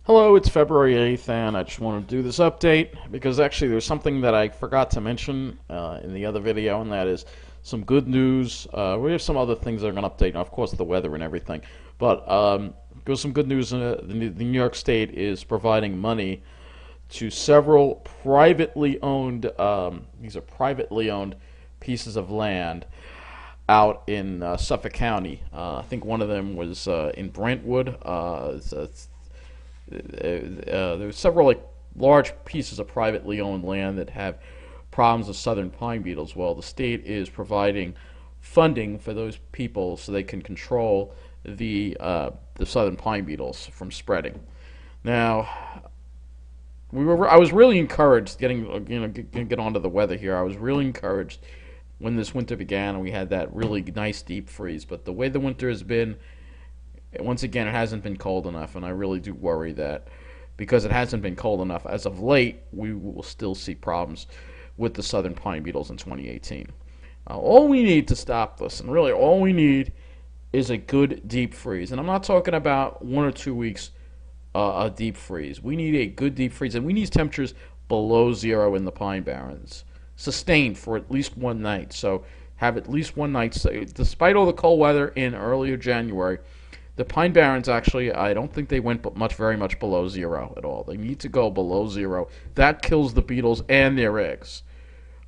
Hello, it's February 8th, and I just want to do this update because actually there's something that I forgot to mention in the other video, and that is some good news. We have some other things that are going to update, of course, the weather and everything. But there's some good news. The New York State is providing money to several privately owned, these are privately owned pieces of land out in Suffolk County. I think one of them was in Brentwood. There's several large pieces of privately owned land that have problems with southern pine beetles. Well, the state is providing funding for those people so they can control the southern pine beetles from spreading. Now, I was really encouraged get onto the weather here. I was really encouraged when this winter began and we had that really nice deep freeze. But the way the winter has been, once again, it hasn't been cold enough, and I really do worry that because it hasn't been cold enough as of late, we will still see problems with the southern pine beetles in 2018. All we need to stop this, and really all we need, is a good deep freeze. And I'm not talking about 1 or 2 weeks a deep freeze. We need a good deep freeze, and we need temperatures below zero in the Pine Barrens, sustained for at least one night. So have at least one night. So despite all the cold weather in earlier January, the Pine Barrens actually, I don't think they went very much below zero at all. They need to go below zero. That kills the beetles and their eggs.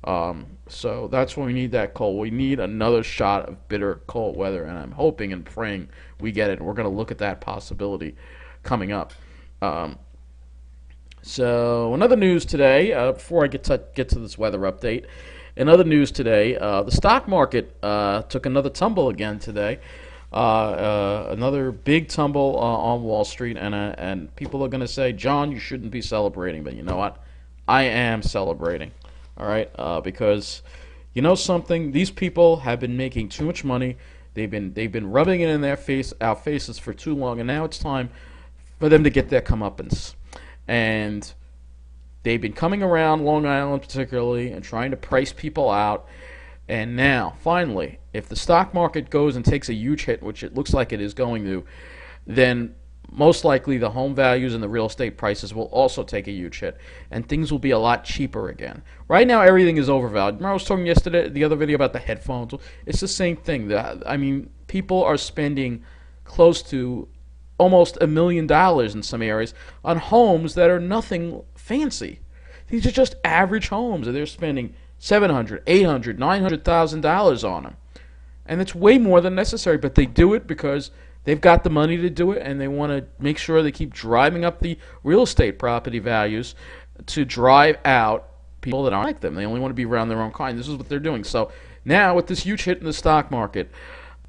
So that's why we need that cold. We need another shot of bitter cold weather, and I'm hoping and praying we get it. And we're going to look at that possibility coming up. So another news today, before I get to this weather update, another news today, the stock market took another tumble again today. Another big tumble on Wall Street, and people are going to say, John, you shouldn't be celebrating, but you know what? I am celebrating, all right? Because you know something, these people have been making too much money. They've been rubbing it in our faces for too long, and now it's time for them to get their comeuppance. And they've been coming around Long Island particularly and trying to price people out. And now, finally, if the stock market goes and takes a huge hit, which it looks like it is going to, then most likely the home values and the real estate prices will also take a huge hit, and things will be a lot cheaper again. Right now, everything is overvalued. Remember I was talking yesterday, the other video about the headphones? It's the same thing. I mean, people are spending close to almost $1 million in some areas on homes that are nothing fancy. These are just average homes, and they're spending $700,000, $800,000, $900,000 on them, and it's way more than necessary. But they do it because they've got the money to do it, and they want to make sure they keep driving up the real estate property values to drive out people that aren't like them. They only want to be around their own kind. This is what they're doing. So now, with this huge hit in the stock market,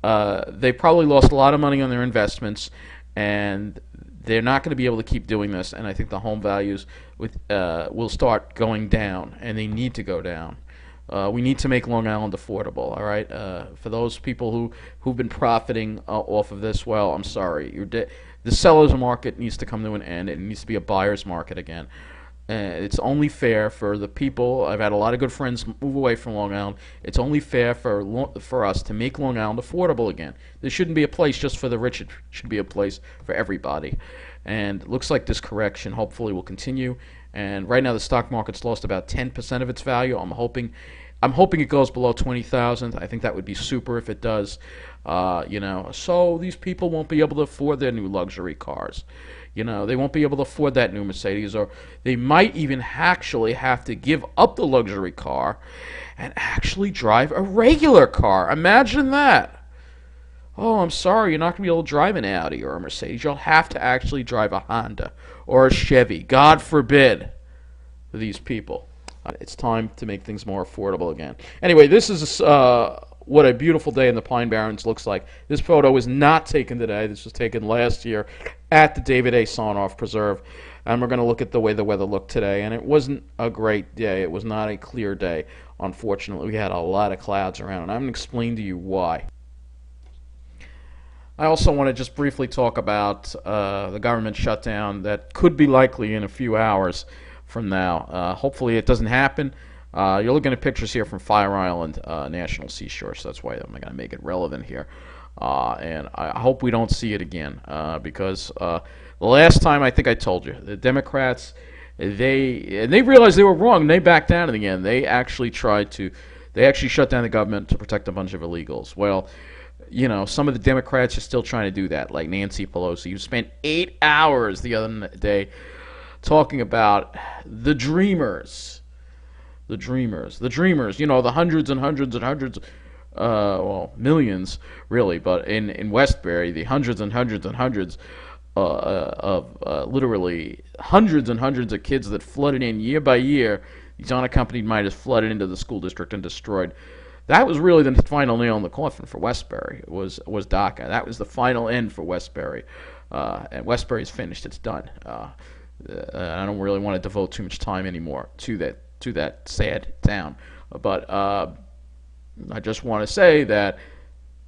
they probably lost a lot of money on their investments, and they're not going to be able to keep doing this, and I think the home values will start going down, and they need to go down. We need to make Long Island affordable, all right? For those people who've been profiting off of this, well, I'm sorry. The seller's market needs to come to an end. It needs to be a buyer's market again. It's only fair for the people. I've had a lot of good friends move away from Long Island. It's only fair for us to make Long Island affordable again. This shouldn't be a place just for the rich. It should be a place for everybody. And it looks like this correction hopefully will continue. And right now the stock market's lost about 10% of its value. I'm hoping it goes below 20,000. I think that would be super if it does. So these people won't be able to afford their new luxury cars. They won't be able to afford that new Mercedes, or they might even actually have to give up the luxury car and actually drive a regular car. Imagine that. Oh, I'm sorry, you're not going to be able to drive an Audi or a Mercedes. You'll have to actually drive a Honda or a Chevy. God forbid for these people. It's time to make things more affordable again. Anyway, this is what a beautiful day in the Pine Barrens looks like. This photo was not taken today. This was taken last year at the David A. Sarnoff Preserve. And we're going to look at the way the weather looked today. And it wasn't a great day. It was not a clear day. Unfortunately, we had a lot of clouds around. And I'm going to explain to you why. I also want to just briefly talk about the government shutdown that could be likely in a few hours from now. Hopefully it doesn't happen. You're looking at pictures here from Fire Island National Seashore, so that's why I'm going to make it relevant here. And I hope we don't see it again because The last time, I think I told you, the Democrats, they realized they were wrong, and they backed down in the end. They actually shut down the government to protect a bunch of illegals. Well, some of the Democrats are still trying to do that, like Nancy Pelosi, who spent 8 hours the other day talking about the dreamers. The dreamers. The hundreds and hundreds and hundreds, millions, really, but in Westbury, the hundreds and hundreds and hundreds of literally hundreds and hundreds of kids that flooded in year by year. These unaccompanied minors flooded into the school district and destroyed. That was really the final nail in the coffin for Westbury. It was DACA. That was the final end for Westbury. And Westbury's finished. It's done. I don't really want to devote too much time anymore to that sad town. But I just want to say that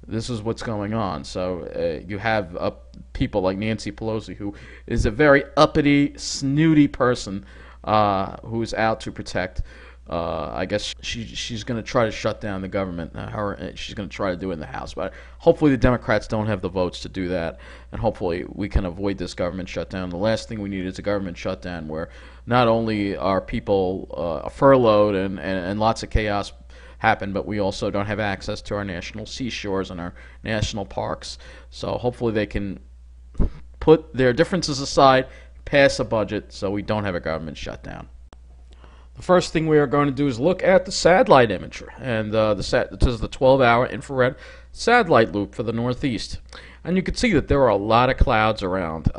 this is what's going on. So you have people like Nancy Pelosi, who is a very uppity, snooty person who is out to protect. I guess she's going to try to shut down the government. She's going to try to do it in the House. But hopefully the Democrats don't have the votes to do that, and hopefully we can avoid this government shutdown. The last thing we need is a government shutdown where not only are people furloughed and lots of chaos happen, but we also don't have access to our national seashores and our national parks. So hopefully they can put their differences aside, pass a budget so we don't have a government shutdown. The first thing we are going to do is look at the satellite imagery, and this is the 12-hour infrared satellite loop for the Northeast. And you can see that there are a lot of clouds around.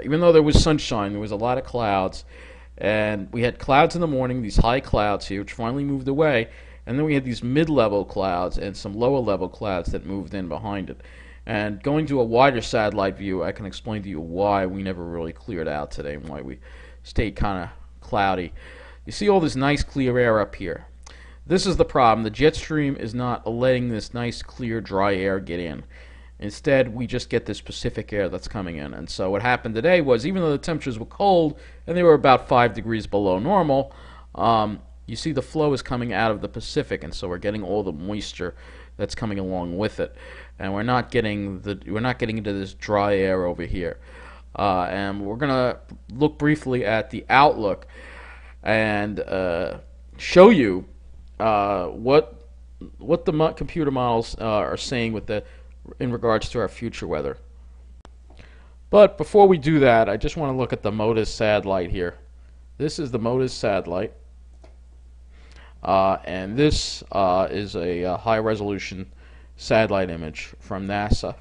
Even though there was sunshine, there was a lot of clouds, and we had clouds in the morning, these high clouds here, which finally moved away, and then we had these mid-level clouds and some lower-level clouds that moved in behind it. And going to a wider satellite view, I can explain to you why we never really cleared out today and why we stayed kind of cloudy. You see all this nice clear air up here. This is the problem. The jet stream is not letting this nice clear dry air get in. Instead, we just get this Pacific air that's coming in. And so what happened today was, even though the temperatures were cold and they were about 5 degrees below normal, you see the flow is coming out of the Pacific, and so we're getting all the moisture that's coming along with it, and we're not getting into this dry air over here. And we're gonna look briefly at the outlook and show you what the computer models are saying in regards to our future weather. But before we do that, I just want to look at the MODIS satellite here. This is the MODIS satellite. And this is a high-resolution satellite image from NASA,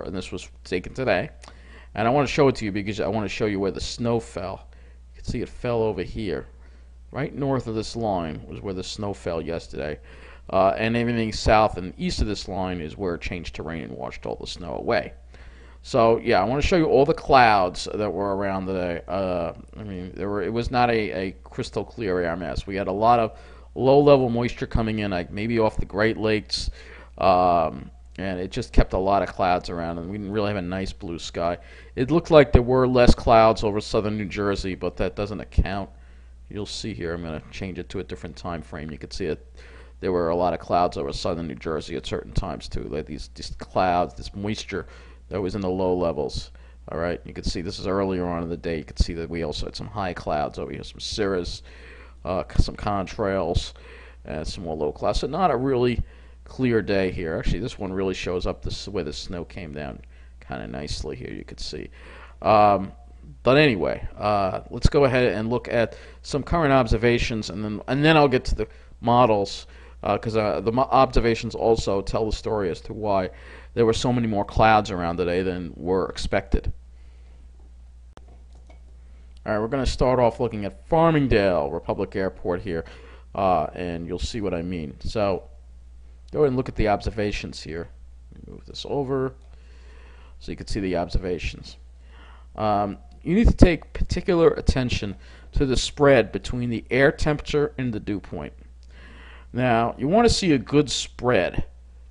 and this was taken today. And I want to show it to you because I want to show you where the snow fell. You can see it fell over here. Right north of this line was where the snow fell yesterday. And everything south and east of this line is where it changed to rain and washed all the snow away. So yeah, I want to show you all the clouds that were around today. It was not a crystal clear air mass. We had a lot of low-level moisture coming in, like maybe off the Great Lakes, and it just kept a lot of clouds around, and we didn't really have a nice blue sky. It looked like there were less clouds over southern New Jersey, but that doesn't account. You'll see here, I'm going to change it to a different time frame. You can see it. There were a lot of clouds over southern New Jersey at certain times too, like these clouds, this moisture that was in the low levels. All right, you can see this is earlier on in the day. You can see that we also had some high clouds over here, some cirrus, some contrails, and some more low clouds. So not a really clear day here. Actually, this one really shows up where the snow came down kind of nicely here, you could see. But anyway, let's go ahead and look at some current observations, and then I'll get to the models, because the observations also tell the story as to why there were so many more clouds around today than were expected. All right, we're going to start off looking at Farmingdale Republic Airport here, and you'll see what I mean. So go ahead and look at the observations here. Let me move this over so you can see the observations. You need to take particular attention to the spread between the air temperature and the dew point. Now, you want to see a good spread.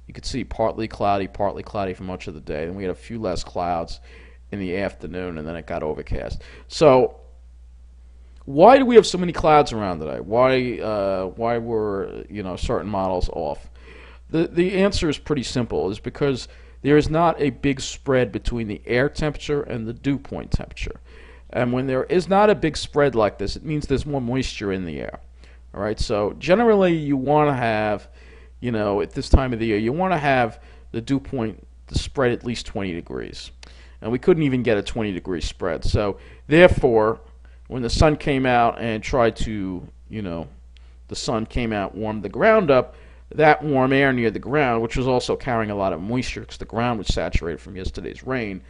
You could see partly cloudy for much of the day. Then we had a few less clouds in the afternoon, and then it got overcast. So why do we have so many clouds around today? Why were certain models off? The answer is pretty simple. It's because there is not a big spread between the air temperature and the dew point temperature. And when there is not a big spread like this, it means there's more moisture in the air. All right, so generally you want to have, at this time of the year, you want to have the dew point to spread at least 20 degrees. And we couldn't even get a 20-degree spread. So therefore, when the sun came out and tried to, the sun came out, warmed the ground up, that warm air near the ground, which was also carrying a lot of moisture because the ground was saturated from yesterday's rain,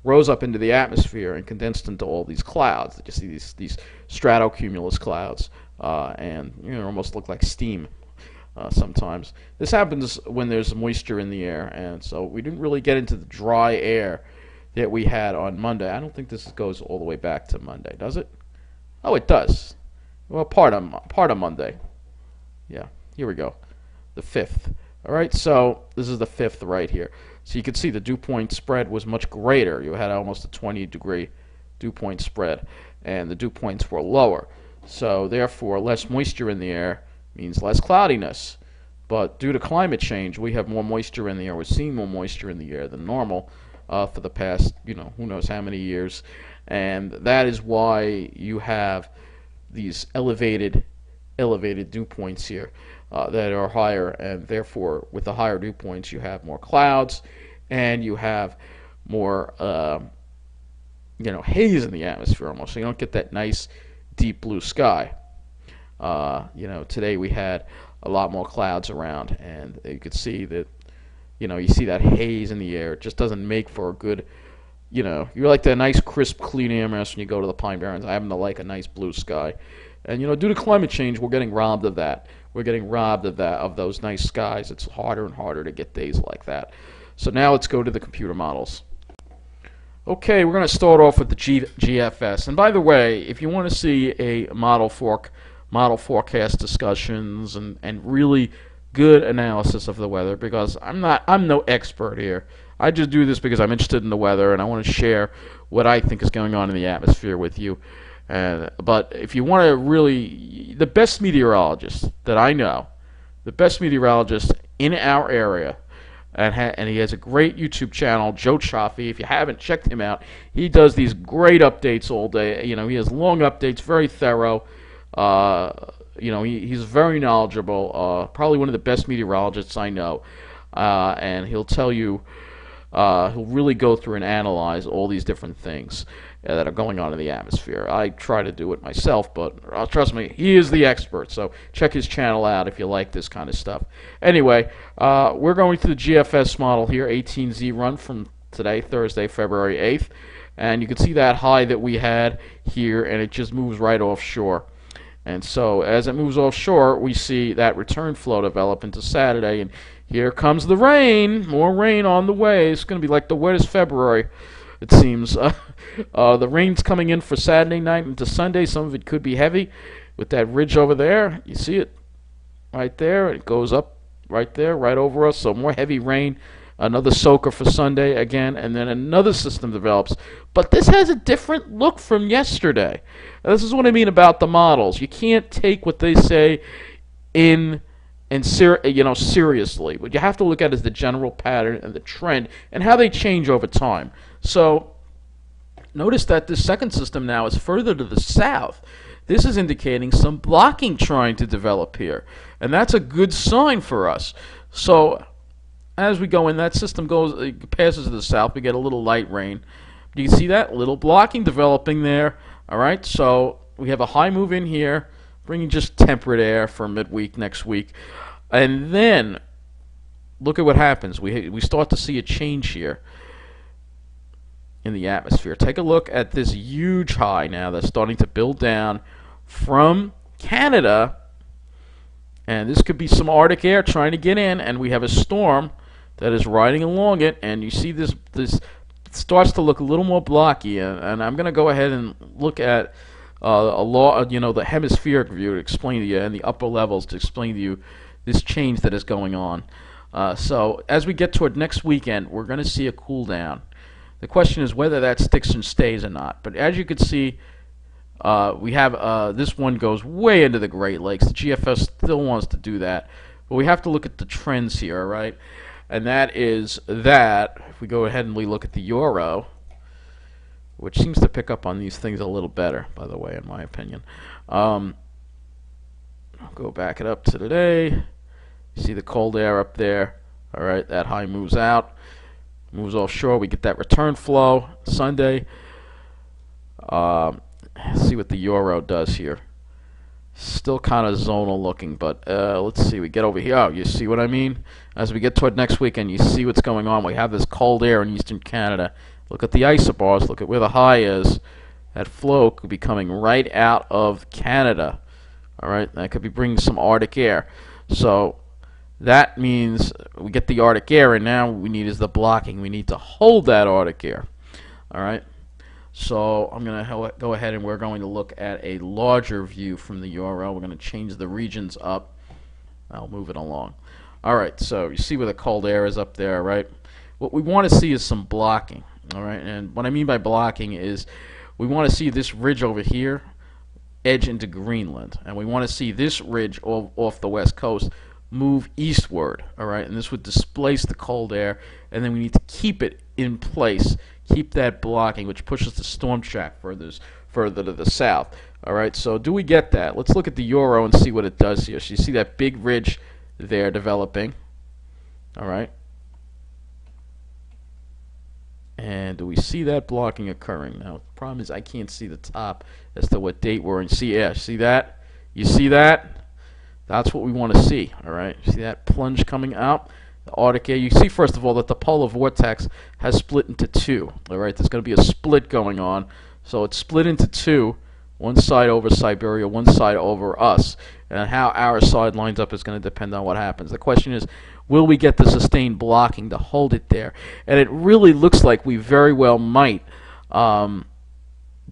rose up into the atmosphere and condensed into all these clouds. You see these stratocumulus clouds, and almost look like steam sometimes. This happens when there's moisture in the air, and so we didn't really get into the dry air that we had on Monday. I don't think this goes all the way back to Monday, does it? Oh, it does. Well, part of Monday. Yeah, here we go. The 5th. All right, so this is the 5th right here. So you can see the dew point spread was much greater. You had almost a 20-degree dew point spread, and the dew points were lower. So therefore, less moisture in the air means less cloudiness. But due to climate change, we have more moisture in the air. We're seeing more moisture in the air than normal for the past, who knows how many years. And that is why you have these elevated dew points here that are higher, and therefore with the higher dew points you have more clouds and you have more haze in the atmosphere almost, so you don't get that nice deep blue sky. Today we had a lot more clouds around, and you could see that you see that haze in the air. It just doesn't make for a good, you're like that nice crisp clean air mass when you go to the Pine Barrens. I happen to like a nice blue sky. And due to climate change, we're getting robbed of that. We're getting robbed of those nice skies. It's harder and harder to get days like that. So now let's go to the computer models. Okay, we're going to start off with the GFS. And by the way, if you want to see a model forecast discussions and really good analysis of the weather, because I'm no expert here. I just do this because I'm interested in the weather and I want to share what I think is going on in the atmosphere with you. But if you want to really, the best meteorologist that I know, the best meteorologist in our area, and he has a great YouTube channel, Joe Chaffee. If you haven't checked him out, he does these great updates all day. He has long updates, very thorough. He's very knowledgeable. Probably one of the best meteorologists I know, and he'll tell you. He'll really go through and analyze all these different things that are going on in the atmosphere. I try to do it myself, but trust me, he is the expert. So check his channel out if you like this kind of stuff. Anyway, we're going to the GFS model here, 18Z run from today, Thursday, February 8th. And you can see that high that we had here, and it just moves right offshore. And so as it moves offshore, we see that return flow develop into Saturday, and here comes the rain. More rain on the way. It's going to be like the wettest February, it seems. The rain's coming in for Saturday night into Sunday. Some of it could be heavy with that ridge over there. You see it right there. It goes up right there, right over us. So more heavy rain. Another soaker for Sunday again, and then another system develops. But this has a different look from yesterday. Now, this is what I mean about the models. You can't take what they say seriously. What you have to look at is the general pattern and the trend and how they change over time. So notice that this second system now is further to the south. This is indicating some blocking trying to develop here, and that's a good sign for us. So as we go in, that system passes to the south. We get a little light rain. You can see that little blocking developing there. All right, so we have a high move in here, bringing just temperate air for midweek next week. And then look at what happens. We start to see a change here in the atmosphere. Take a look at this huge high now that's starting to build down from Canada. And this could be some Arctic air trying to get in, and we have a storm that is riding along it, and you see this starts to look a little more blocky, and I'm going to go ahead and look at the hemispheric view to explain to you, and the upper levels to explain to you this change that is going on. So as we get toward next weekend, we're going to see a cool down. The question is whether that sticks and stays or not. But as you can see, we have this one goes way into the Great Lakes. The GFS still wants to do that, but we have to look at the trends here, all right? And that is that if we go ahead and we look at the euro, which seems to pick up on these things a little better, by the way, in my opinion. I'll go back it up to today. You see the cold air up there. All right, that high moves out, moves offshore. We get that return flow Sunday. See what the euro does here. Still kind of zonal looking, but let's see. We get over here. Oh, you see what I mean? As we get toward next weekend, you see what's going on. We have this cold air in eastern Canada. Look at the isobars. Look at where the high is. That flow could be coming right out of Canada. All right, that could be bringing some Arctic air. So that means we get the Arctic air, and now what we need is the blocking. We need to hold that Arctic air. All right. So I'm going to go ahead and we're going to look at a larger view from the euro. We're going to change the regions up. I'll move it along. All right, so you see where the cold air is up there, right? What we want to see is some blocking, all right? And what I mean by blocking is we want to see this ridge over here edge into Greenland, and we want to see this ridge off the west coast move eastward, all right? And this would displace the cold air, and then we need to keep it in place. Keep that blocking, which pushes the storm track further to the south. All right, so do we get that? Let's look at the euro and see what it does here. So you see that big ridge there developing. All right. And do we see that blocking occurring? Now, the problem is I can't see the top as to what date we're in. See that? You see that? That's what we want to see. All right. See that plunge coming out? The Arctic air. You see, first of all, that the polar vortex has split into two. All right, there's going to be a split going on. So it's split into two, one side over Siberia, one side over us. And how our side lines up is going to depend on what happens. The question is, will we get the sustained blocking to hold it there? And it really looks like we very well might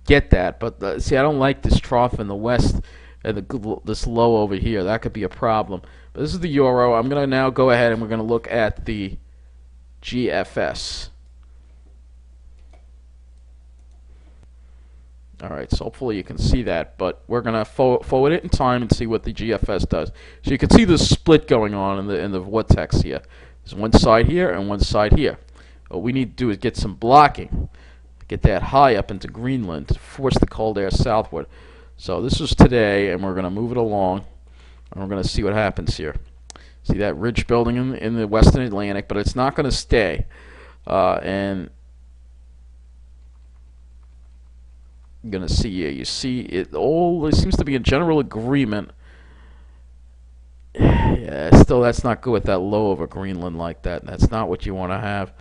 get that. But see, I don't like this trough in the west and this low over here. That could be a problem. But this is the euro. I'm going to now go ahead and we're going to look at the GFS. All right, so hopefully you can see that, but we're going to forward it in time and see what the GFS does. So you can see the split going on in the vortex here. There's one side here and one side here. What we need to do is get some blocking, get that high up into Greenland to force the cold air southward. So this is today, and we're going to move it along, and we're going to see what happens here. See that ridge building in the western Atlantic, but it's not going to stay. And you're going to see here, you see it all, there seems to be a general agreement. Yeah, still that's not good with that low over Greenland like that. That's not what you want to have.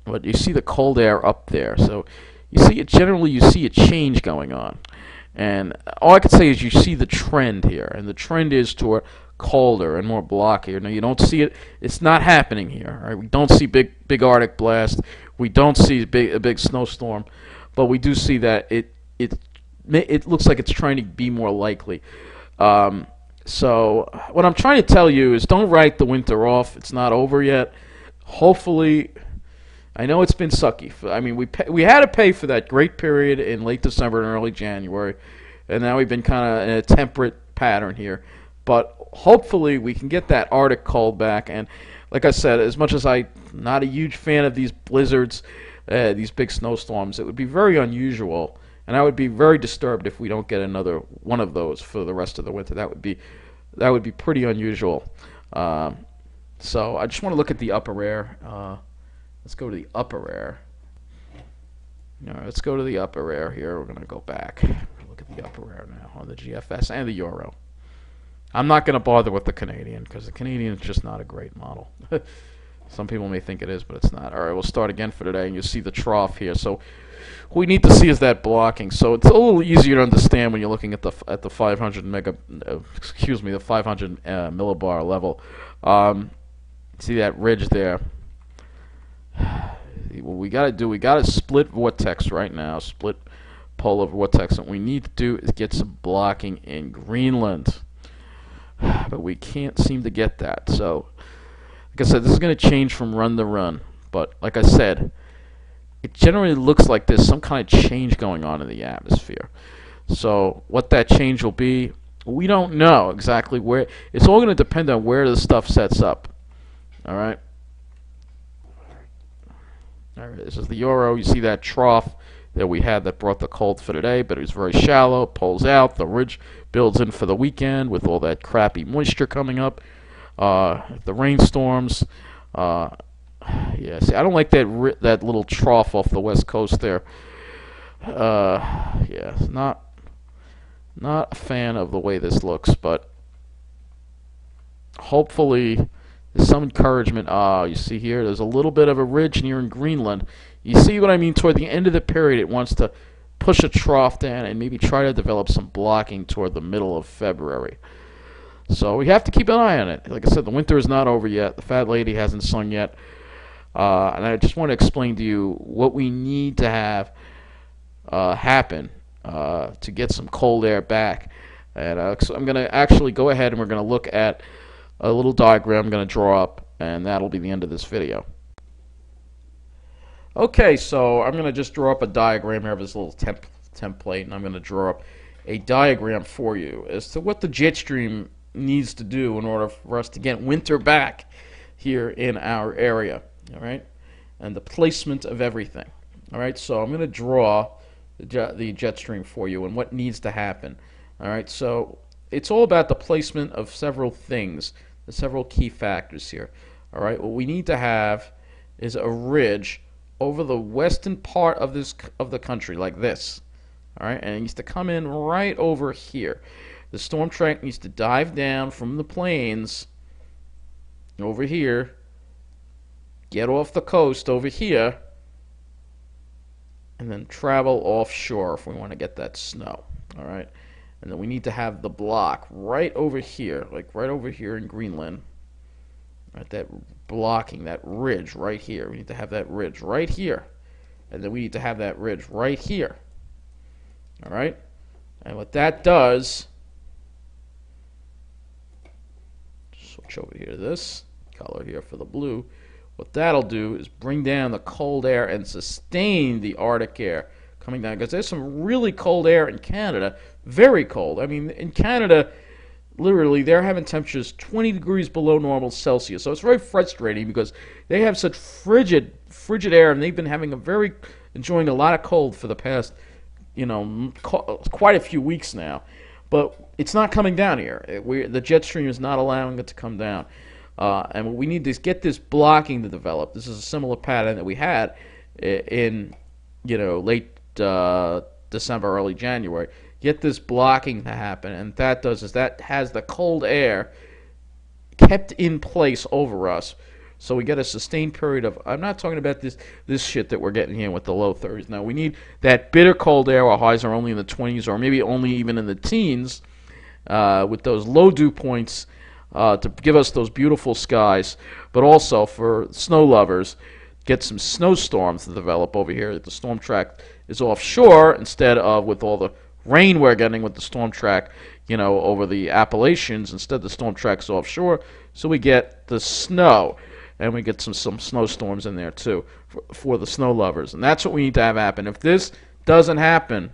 But you see the cold air up there, so you see it generally. You see a change going on, and all I can say is you see the trend here, and the trend is toward colder and more blockier. Now you don't see it; it's not happening here. Right? We don't see big Arctic blast. We don't see a big snowstorm, but we do see that it looks like it's trying to be more likely. So what I'm trying to tell you is don't write the winter off. It's not over yet. Hopefully. I know it's been sucky. I mean, we had to pay for that great period in late December and early January, and now we've been kind of in a temperate pattern here. But hopefully we can get that Arctic cold back. And like I said, as much as I'm not a huge fan of these blizzards, these big snowstorms, it would be very unusual, and I would be very disturbed if we don't get another one of those for the rest of the winter. That would be pretty unusual. So I just want to look at the upper air. Let's go to the upper air. All right, let's go to the upper air here. We're going to go back. Look at the upper air now on the GFS and the euro. I'm not going to bother with the Canadian because the Canadian is just not a great model. Some people may think it is, but it's not. All right, we'll start again for today, and you see the trough here. So what we need to see is that blocking. So it's a little easier to understand when you're looking at the 500 the 500 millibar level. See that ridge there. What we got to split vortex right now, split polar vortex. What we need to do is get some blocking in Greenland, but we can't seem to get that. So, like I said, this is going to change from run to run, but like I said, it generally looks like there's some kind of change going on in the atmosphere. So what that change will be, we don't know exactly where. It's all going to depend on where the stuff sets up. All right. All right, this is the Euro. You see that trough that we had that brought the cold for today, but it was very shallow. Pulls out. The ridge builds in for the weekend with all that crappy moisture coming up. The rainstorms. Yeah, see, I don't like that little trough off the west coast there. Yeah, not a fan of the way this looks, but hopefully there's some encouragement. You see here, there's a little bit of a ridge near in Greenland. You see what I mean? Toward the end of the period, it wants to push a trough down and maybe try to develop some blocking toward the middle of February. So we have to keep an eye on it. Like I said, the winter is not over yet. The fat lady hasn't sung yet. And I just want to explain to you what we need to have happen to get some cold air back. And so I'm going to actually go ahead and we're going to look at a little diagram I'm going to draw up, and that'll be the end of this video. Okay, so I'm going to just draw up a diagram here of this little template, and I'm going to draw up a diagram for you as to what the jet stream needs to do in order for us to get winter back here in our area. All right, and the placement of everything. All right, so I'm going to draw the jet stream for you and what needs to happen. All right, so it's all about the placement of several things, the several key factors here. All right, what we need to have is a ridge over the western part of the country, like this. All right, and it needs to come in right over here. The storm track needs to dive down from the plains over here, get off the coast over here, and then travel offshore if we want to get that snow. All right, and then we need to have the block right over here, like right over here in Greenland. Right, that blocking, that ridge right here. We need to have that ridge right here, and then we need to have that ridge right here. All right, and what that does, switch over here to this color here for the blue. What that'll do is bring down the cold air and sustain the Arctic air coming down, because there's some really cold air in Canada, very cold. I mean, in Canada, literally, they're having temperatures 20 degrees below normal Celsius. So it's very frustrating because they have such frigid air, and they've been enjoying a lot of cold for the past, quite a few weeks now. But it's not coming down here. The jet stream is not allowing it to come down. And what we need is get this blocking to develop. This is a similar pattern that we had in, late December, early January. Get this blocking to happen, and that has the cold air kept in place over us, so we get a sustained period of. I'm not talking about this shit that we're getting here with the low 30s. Now we need that bitter cold air. Our highs are only in the 20s, or maybe only even in the teens, with those low dew points to give us those beautiful skies. But also for snow lovers, get some snowstorms to develop over here. The storm track is offshore instead of with all the rain we're getting with the storm track, over the Appalachians. Instead, the storm track's offshore, so we get the snow, and we get some snowstorms in there too for the snow lovers, and that's what we need to have happen. If this doesn't happen,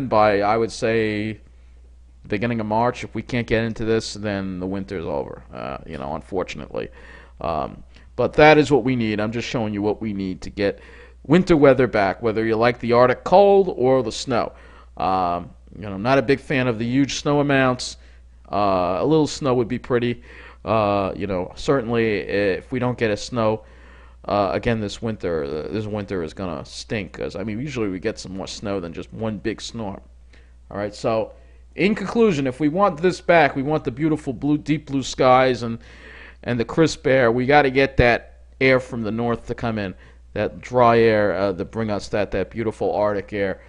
by, I would say, beginning of March, if we can't get into this, then the winter's over. Unfortunately, but that is what we need. I'm just showing you what we need to get winter weather back, whether you like the Arctic cold or the snow. I'm not a big fan of the huge snow amounts. A little snow would be pretty. Certainly if we don't get a snow again this winter is going to stink, because, usually we get some more snow than just one big storm. All right, so in conclusion, if we want this back, we want the beautiful deep blue skies and the crisp air, we got to get that air from the north to come in. That dry air to bring us that beautiful Arctic air.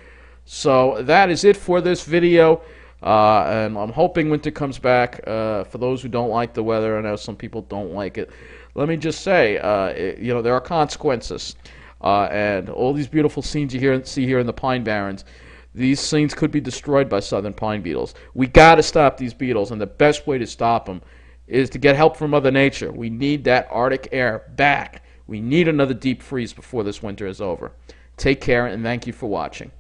So that is it for this video, and I'm hoping winter comes back. For those who don't like the weather, I know some people don't like it. Let me just say, there are consequences, and all these beautiful scenes you see here in the Pine Barrens, these scenes could be destroyed by southern pine beetles. We got to stop these beetles, and the best way to stop them is to get help from Mother Nature. We need that Arctic air back. We need another deep freeze before this winter is over. Take care, and thank you for watching.